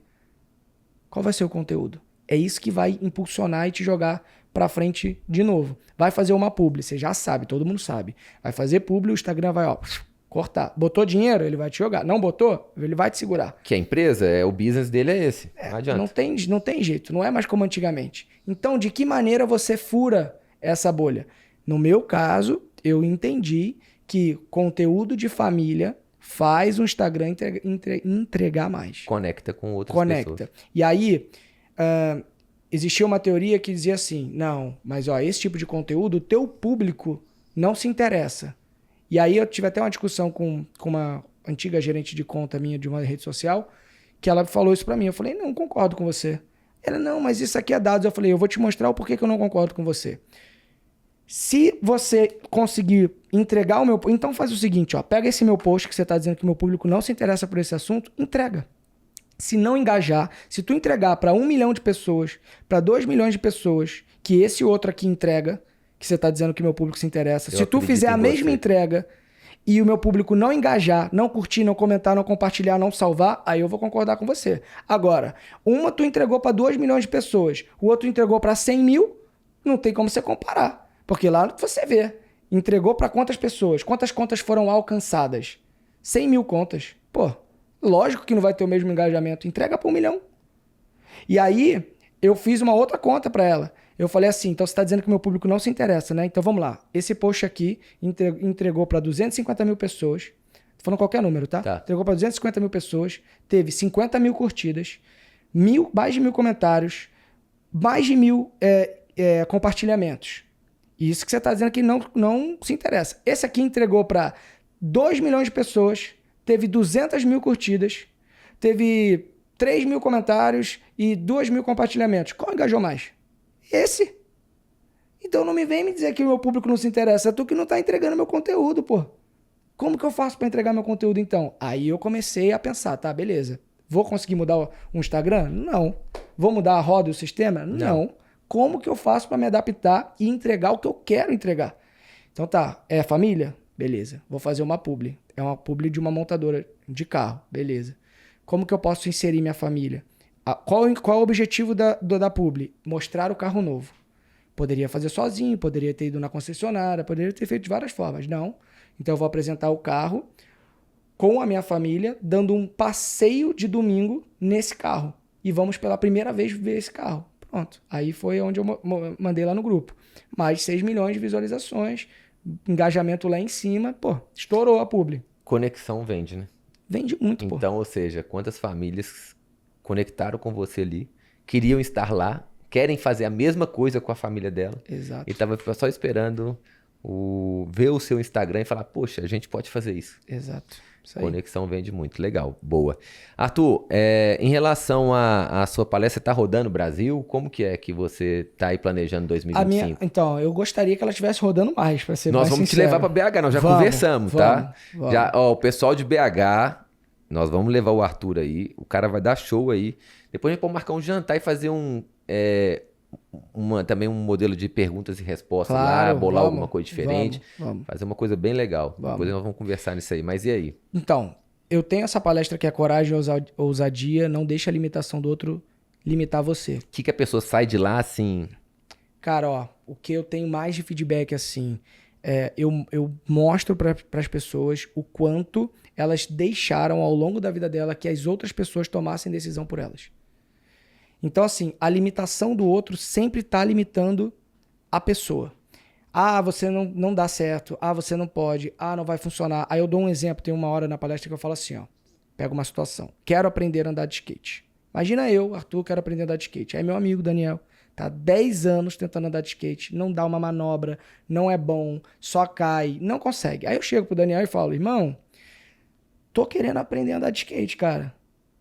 B: Qual vai ser o conteúdo? É isso que vai impulsionar e te jogar pra frente de novo. Vai fazer uma publi, você já sabe, todo mundo sabe. Vai fazer publi, o Instagram vai, ó, cortar. Botou dinheiro, ele vai te jogar. Não botou, ele vai te segurar.
A: Que a empresa, o business dele é esse. Não adianta.
B: Não tem jeito, não é mais como antigamente. Então, de que maneira você fura essa bolha? No meu caso, eu entendi que conteúdo de família faz o Instagram entregar mais.
A: Conecta com outras
B: Conecta.
A: pessoas.
B: E aí, existia uma teoria que dizia assim, não, mas ó, esse tipo de conteúdo, o teu público não se interessa. E aí eu tive até uma discussão com uma antiga gerente de conta minha de uma rede social, que ela falou isso pra mim. Eu falei, não concordo com você. Ela, não, mas isso aqui é dados. Eu falei, eu vou te mostrar o porquê que eu não concordo com você. Se você conseguir entregar o meu... Então faz o seguinte, ó, pega esse meu post que você tá dizendo que meu público não se interessa por esse assunto, entrega. Se não engajar, se tu entregar para 1 milhão de pessoas, para 2 milhões de pessoas, que esse outro aqui entrega, que você tá dizendo que meu público se interessa, se tu fizer a mesma entrega e o meu público não engajar, não curtir, não comentar, não compartilhar, não salvar, aí eu vou concordar com você. Agora, uma tu entregou para 2 milhões de pessoas, o outro entregou para 100 mil, não tem como você comparar. Porque lá você vê, entregou para quantas pessoas, quantas contas foram alcançadas? 100 mil contas. Pô, lógico que não vai ter o mesmo engajamento. Entrega para 1 milhão. E aí, eu fiz uma outra conta para ela. Eu falei assim, então você está dizendo que meu público não se interessa, né? Então vamos lá. Esse post aqui entregou para 250 mil pessoas. Tô falando qualquer número, tá? Entregou para 250 mil pessoas. Teve 50 mil curtidas, mais de 1.000 comentários, mais de 1.000 compartilhamentos. Isso que você está dizendo que não se interessa. Esse aqui entregou para 2 milhões de pessoas, teve 200 mil curtidas, teve 3 mil comentários e 2 mil compartilhamentos. Qual engajou mais? Esse. Então não me vem me dizer que o meu público não se interessa. É tu que não está entregando meu conteúdo, pô. Como que eu faço para entregar meu conteúdo então? Aí eu comecei a pensar, tá, beleza. Vou conseguir mudar o Instagram? Não. Vou mudar a roda e o sistema? Não. Como que eu faço para me adaptar e entregar o que eu quero entregar? Então tá, é família? Beleza. Vou fazer uma publi. É uma publi de uma montadora de carro. Beleza. Como que eu posso inserir minha família? Qual é o objetivo da publi? Mostrar o carro novo. Poderia fazer sozinho, poderia ter ido na concessionária, poderia ter feito de várias formas. Não. Então eu vou apresentar o carro com a minha família, dando um passeio de domingo nesse carro. E vamos pela primeira vez ver esse carro. Pronto. Aí foi onde eu mandei lá no grupo. Mais de 6 milhões de visualizações, engajamento lá em cima. Pô, estourou a publi.
A: Conexão vende, né?
B: Vende muito, pô.
A: Então, ou seja, quantas famílias conectaram com você ali, queriam estar lá, querem fazer a mesma coisa com a família dela.
B: Exato.
A: E tava só esperando ver o seu Instagram e falar, poxa, a gente pode fazer isso.
B: Exato. Isso aí.
A: Conexão vende muito. Legal. Boa. Arthur, em relação à sua palestra, tá rodando no Brasil? Como que é que você tá aí planejando 2025?
B: Então, eu gostaria que ela estivesse rodando mais, para ser
A: Nós
B: mais
A: vamos
B: sincero.
A: te levar para BH, nós já conversamos, tá?
B: Vamos.
A: Já, o pessoal de BH, nós vamos levar o Arthur aí, o cara vai dar show aí. Depois a gente pode marcar um jantar e fazer também um modelo de perguntas e respostas lá, bolar alguma coisa diferente.
B: Vamos.
A: Fazer uma coisa bem legal. Depois nós vamos conversar nisso aí. Mas e aí?
B: Então, eu tenho essa palestra que é coragem e ousadia, não deixa a limitação do outro limitar você.
A: O que a pessoa sai de lá assim?
B: Cara, ó, o que eu tenho mais de feedback assim, eu mostro para as pessoas o quanto elas deixaram ao longo da vida dela que as outras pessoas tomassem decisão por elas. Então, assim, a limitação do outro sempre está limitando a pessoa. Ah, você não dá certo. Ah, você não pode. Ah, não vai funcionar. Aí eu dou um exemplo. Tem uma hora na palestra que eu falo assim, ó. Pego uma situação. Quero aprender a andar de skate. Imagina eu, Arthur, quero aprender a andar de skate. Aí meu amigo Daniel tá 10 anos tentando andar de skate. Não dá uma manobra. Não é bom. Só cai. Não consegue. Aí eu chego pro Daniel e falo, irmão, tô querendo aprender a andar de skate, cara.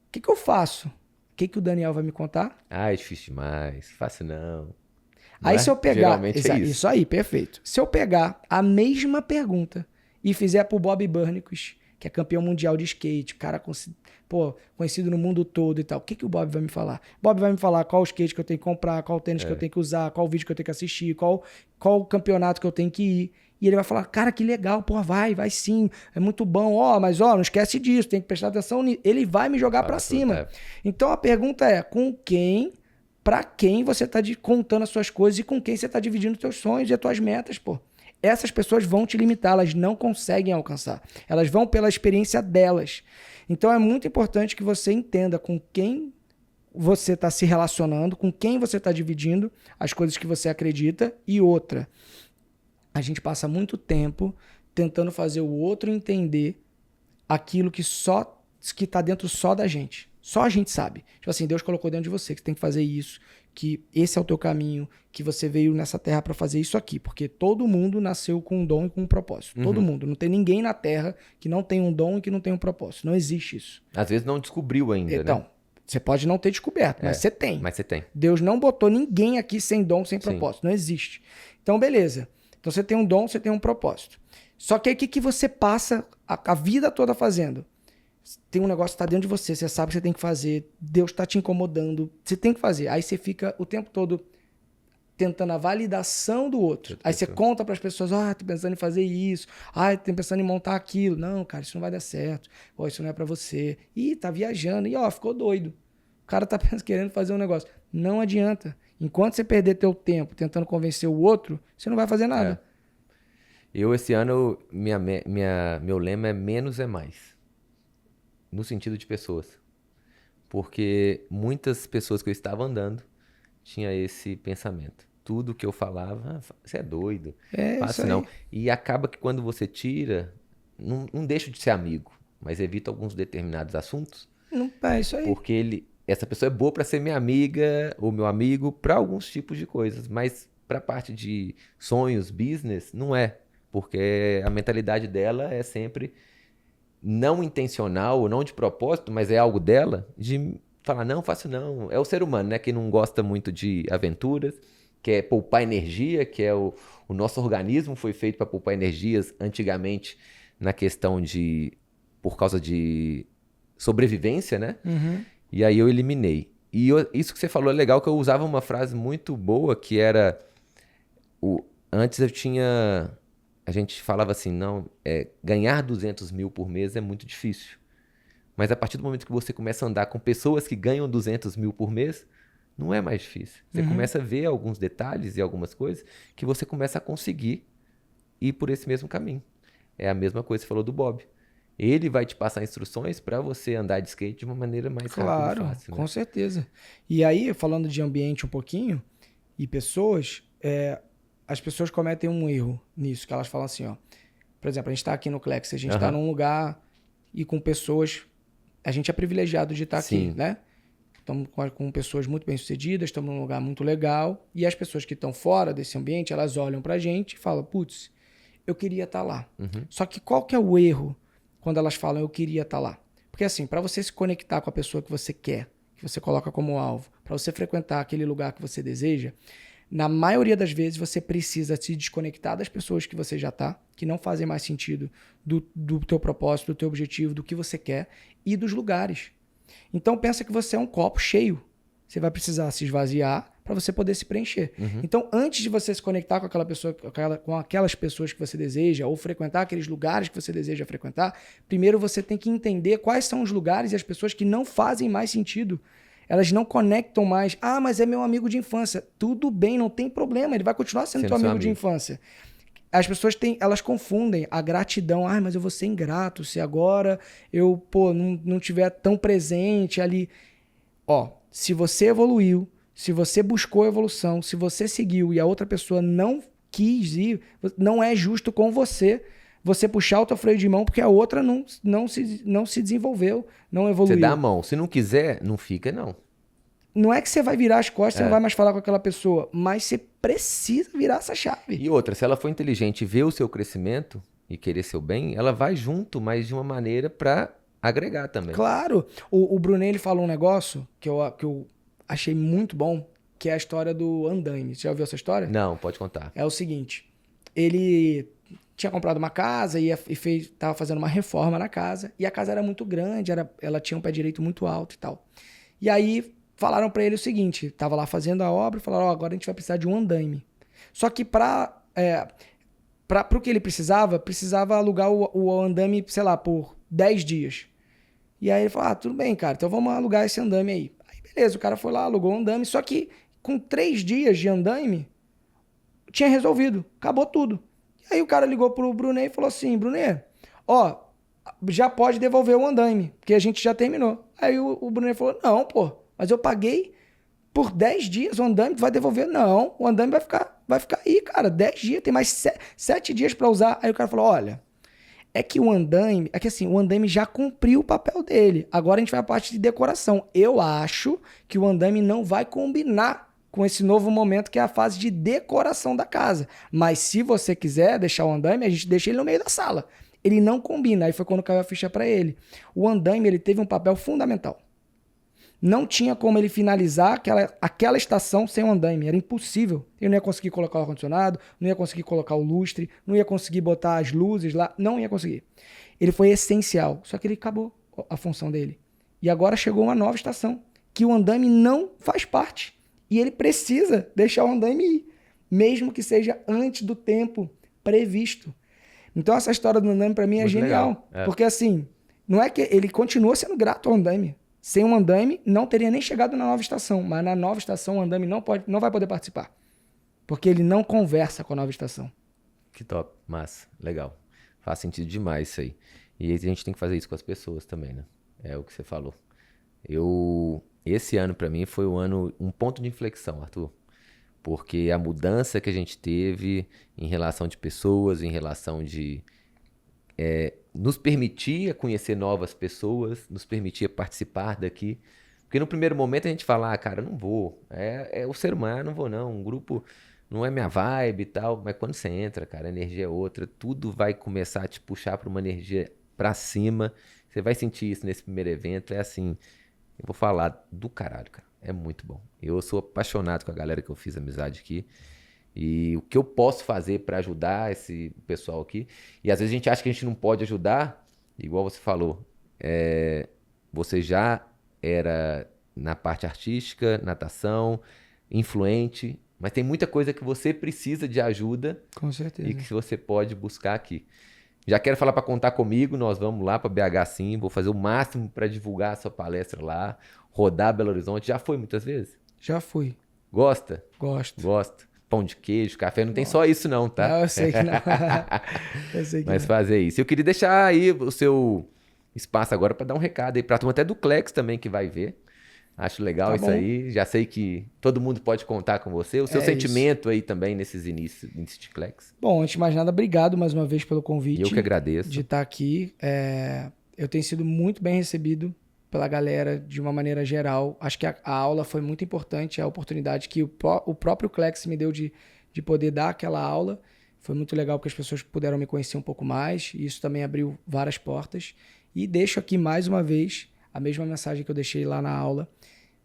B: O que eu faço? O que o Daniel vai me contar?
A: Ah, é difícil demais. Fácil não.
B: Aí se eu pegar...
A: Geralmente é
B: isso aí, perfeito. Se eu pegar a mesma pergunta e fizer pro Bob Burnquist, que é campeão mundial de skate, cara conhecido no mundo todo e tal, o que o Bob vai me falar? Bob vai me falar qual skate que eu tenho que comprar, qual tênis que eu tenho que usar, qual vídeo que eu tenho que assistir, qual campeonato que eu tenho que ir. E ele vai falar, cara, que legal, pô, vai sim, é muito bom, mas não esquece disso, tem que prestar atenção nisso. Ele vai me jogar pra cima. Então a pergunta é, com quem para quem você tá contando as suas coisas e com quem você tá dividindo os teus sonhos e as tuas metas, pô. Essas pessoas vão te limitar, elas não conseguem alcançar. Elas vão pela experiência delas. Então é muito importante que você entenda com quem você está se relacionando, com quem você está dividindo as coisas que você acredita. E outra, a gente passa muito tempo tentando fazer o outro entender aquilo que está dentro só da gente. Só a gente sabe. Tipo assim, Deus colocou dentro de você que você tem que fazer isso, que esse é o teu caminho, que você veio nessa terra para fazer isso aqui. Porque todo mundo nasceu com um dom e com um propósito. Todo mundo. Não tem ninguém na terra que não tem um dom e que não tem um propósito. Não existe isso.
A: Às vezes não descobriu ainda,
B: então,
A: né?
B: Você pode não ter descoberto, mas você tem.
A: Mas você tem.
B: Deus não botou ninguém aqui sem dom, sem
A: Sim.
B: propósito. Não existe. Então, beleza. Então, você tem um dom, você tem um propósito. Só que aí, o que você passa a vida toda fazendo? Tem um negócio que está dentro de você, você sabe que você tem que fazer, Deus está te incomodando, você tem que fazer. Aí você fica o tempo todo tentando a validação do outro. Aí você conta para as pessoas, tô pensando em fazer isso, tô pensando em montar aquilo. Não, cara, isso não vai dar certo. Isso não é para você. Ih, tá viajando. E ficou doido. O cara tá querendo fazer um negócio. Não adianta. Enquanto você perder teu tempo tentando convencer o outro, você não vai fazer nada.
A: Eu, esse ano, meu lema é menos é mais. No sentido de pessoas. Porque muitas pessoas que eu estava tinha esse pensamento. Tudo que eu falava, você é doido, faça não. E acaba que quando você tira, não deixa de ser amigo, mas evita alguns determinados assuntos.
B: Não é isso aí.
A: Porque essa pessoa é boa para ser minha amiga ou meu amigo para alguns tipos de coisas, mas para a parte de sonhos, business, não é. Porque a mentalidade dela é sempre não intencional ou não de propósito, mas é algo dela, de falar, não, faço não. É o ser humano, né? Que não gosta muito de aventuras, quer poupar energia, que é o nosso organismo foi feito para poupar energias antigamente na questão por causa de sobrevivência, né? E aí eu eliminei. E isso que você falou é legal, que eu usava uma frase muito boa, que era, antes a gente falava assim, não, ganhar 200 mil por mês é muito difícil. Mas a partir do momento que você começa a andar com pessoas que ganham 200 mil por mês, não é mais difícil. Você começa a ver alguns detalhes e algumas coisas que você começa a conseguir ir por esse mesmo caminho. É a mesma coisa que você falou do Bob. Ele vai te passar instruções para você andar de skate de uma maneira mais rápida e fácil.
B: Claro, com certeza. E aí, falando de ambiente um pouquinho e pessoas, as pessoas cometem um erro nisso, que elas falam assim, por exemplo, a gente está aqui no Clex, a gente está num lugar e com pessoas, a gente é privilegiado de estar aqui, né? Estamos com pessoas muito bem-sucedidas, estamos num lugar muito legal, e as pessoas que estão fora desse ambiente, elas olham pra gente e falam, putz, eu queria estar lá. Só que qual que é o erro quando elas falam, eu queria estar lá? Porque assim, para você se conectar com a pessoa que você quer, que você coloca como alvo, para você frequentar aquele lugar que você deseja, na maioria das vezes você precisa se desconectar das pessoas que você já está, que não fazem mais sentido do teu propósito, do teu objetivo, do que você quer, e dos lugares. Então pensa que você é um copo cheio. Você vai precisar se esvaziar para você poder se preencher. Então, antes de você se conectar com aquela pessoa, com aquelas pessoas que você deseja, ou frequentar aqueles lugares que você deseja frequentar, primeiro você tem que entender quais são os lugares e as pessoas que não fazem mais sentido. Elas não conectam mais. Mas é meu amigo de infância. Tudo bem, não tem problema. Ele vai continuar sendo teu amigo de infância. As pessoas elas confundem a gratidão. Mas eu vou ser ingrato se agora eu não tiver tão presente ali. Se você evoluiu, se você buscou evolução, se você seguiu e a outra pessoa não quis ir, não é justo com você puxar o teu freio de mão porque a outra não se desenvolveu, não evoluiu.
A: Você dá a mão. Se não quiser, não fica, não.
B: Não é que você vai virar as costas, você não vai mais falar com aquela pessoa, mas você precisa virar essa chave.
A: E outra, se ela for inteligente e ver o seu crescimento e querer seu bem, ela vai junto, mas de uma maneira para agregar também.
B: Claro. O Brunet, ele falou um negócio que eu achei muito bom, que é a história do andaime. Você já ouviu essa história?
A: Não, pode contar.
B: É o seguinte, ele tinha comprado uma casa e estava fazendo uma reforma na casa, e a casa era muito grande, ela tinha um pé direito muito alto e tal. E aí falaram para ele o seguinte, tava lá fazendo a obra, falaram, agora a gente vai precisar de um andaime. Só que para o que ele precisava alugar o andaime, sei lá, por 10 dias. E aí ele falou, tudo bem, cara, então vamos alugar esse andaime aí. Aí Beleza, o cara foi lá, alugou um andaime, só que com 3 dias de andaime, tinha resolvido, acabou tudo. E aí o cara ligou pro Brunet e falou assim, Brunet, ó, já pode devolver o andaime, porque a gente já terminou. Aí o Brunet falou, não, pô, mas eu paguei por 10 dias o andaime, tu vai devolver? Não, o andaime vai ficar aí, cara, 10 dias, tem mais 7 dias pra usar. Aí o cara falou, olha, é que assim, o andaime já cumpriu o papel dele. Agora a gente vai pra parte de decoração. Eu acho que o andaime não vai combinar com esse novo momento que é a fase de decoração da casa. Mas se você quiser deixar o andaime, a gente deixa ele no meio da sala. Ele não combina. Aí foi quando caiu a ficha pra ele. O andaime, ele teve um papel fundamental. Não tinha como ele finalizar aquela estação sem o andaime. Era impossível. Ele não ia conseguir colocar o ar-condicionado, não ia conseguir colocar o lustre, não ia conseguir botar as luzes lá, não ia conseguir. Ele foi essencial, só que ele acabou a função dele. E agora chegou uma nova estação, que o andaime não faz parte. E ele precisa deixar o andaime ir, mesmo que seja antes do tempo previsto. Então essa história do andaime para mim é
A: Muito
B: genial.
A: legal. É.
B: Porque assim, não é que ele continua sendo grato ao andaime. Sem um andaime, não teria nem chegado na nova estação. Mas na nova estação, o andaime não vai poder participar. Porque ele não conversa com a nova estação.
A: Que top, massa, legal. Faz sentido demais isso aí. E a gente tem que fazer isso com as pessoas também, né? É o que você falou. Esse ano pra mim foi um ponto de inflexão, Arthur. Porque a mudança que a gente teve em relação de pessoas, em relação de nos permitia conhecer novas pessoas, nos permitia participar daqui. Porque no primeiro momento a gente fala, cara, não vou. É o ser humano, não vou não. Um grupo não é minha vibe e tal. Mas quando você entra, cara, a energia é outra. Tudo vai começar a te puxar para uma energia pra cima. Você vai sentir isso nesse primeiro evento. É assim, eu vou falar do caralho, cara. É muito bom. Eu sou apaixonado com a galera que eu fiz amizade aqui. E o que eu posso fazer para ajudar esse pessoal aqui. E às vezes a gente acha que a gente não pode ajudar, igual você falou. Você já era na parte artística, natação, influente, mas tem muita coisa que você precisa de ajuda.
B: Com certeza.
A: E que você pode buscar aqui. Já quero falar para contar comigo, nós vamos lá para BH sim, vou fazer o máximo para divulgar a sua palestra lá, rodar Belo Horizonte. Já foi muitas vezes?
B: Já fui.
A: Gosta?
B: Gosto.
A: Gosta. Pão de queijo, café, não tem só isso não, tá?
B: Não, eu sei que não. Eu sei que
A: Mas
B: não.
A: fazer isso. Eu queria deixar aí o seu espaço agora para dar um recado aí pra turma, até do Clex também que vai ver. Acho legal
B: Tá
A: isso
B: bom.
A: aí. Já sei que todo mundo pode contar com você. O seu sentimento aí também nesses inícios de Clex.
B: Bom, antes de mais nada, obrigado mais uma vez pelo convite.
A: E eu que agradeço.
B: De estar aqui. Eu tenho sido muito bem recebido pela galera de uma maneira geral. Acho que a aula foi muito importante, a oportunidade que o próprio Clex me deu de poder dar aquela aula. Foi muito legal porque as pessoas puderam me conhecer um pouco mais, e isso também abriu várias portas. E deixo aqui mais uma vez a mesma mensagem que eu deixei lá na aula.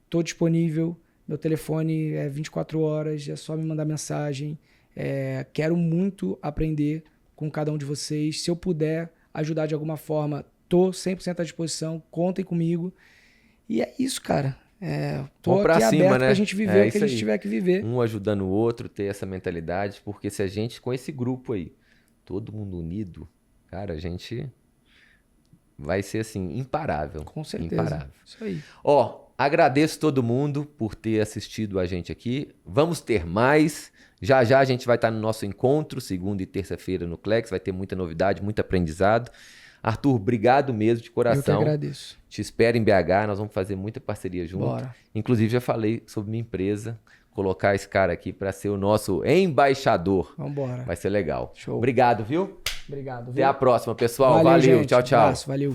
B: Estou disponível, meu telefone é 24 horas, é só me mandar mensagem. Quero muito aprender com cada um de vocês. Se eu puder ajudar de alguma forma, tô 100% à disposição, contem comigo. E é isso, cara. Tô
A: Vamos pra
B: aqui
A: cima,
B: aberto
A: né?
B: pra gente viver o que a
A: isso
B: gente
A: aí.
B: tiver que viver.
A: Um ajudando o outro, ter essa mentalidade, porque se a gente, com esse grupo aí, todo mundo unido, cara, a gente vai ser assim, imparável.
B: Com certeza.
A: Imparável.
B: Isso aí.
A: Ó, agradeço todo mundo por ter assistido a gente aqui. Vamos ter mais. Já já a gente vai estar no nosso encontro, segunda e terça-feira no Clex. Vai ter muita novidade, muito aprendizado. Arthur, obrigado mesmo, de coração.
B: Eu que agradeço.
A: Te espero em BH, nós vamos fazer muita parceria junto.
B: Bora.
A: Inclusive, já falei sobre minha empresa, colocar esse cara aqui para ser o nosso embaixador.
B: Vambora.
A: Vai ser legal.
B: Show.
A: Obrigado, viu?
B: Obrigado.
A: Até a próxima, pessoal.
B: Valeu,
A: Valeu.
B: gente.
A: Tchau, tchau.
B: Abraço, valeu.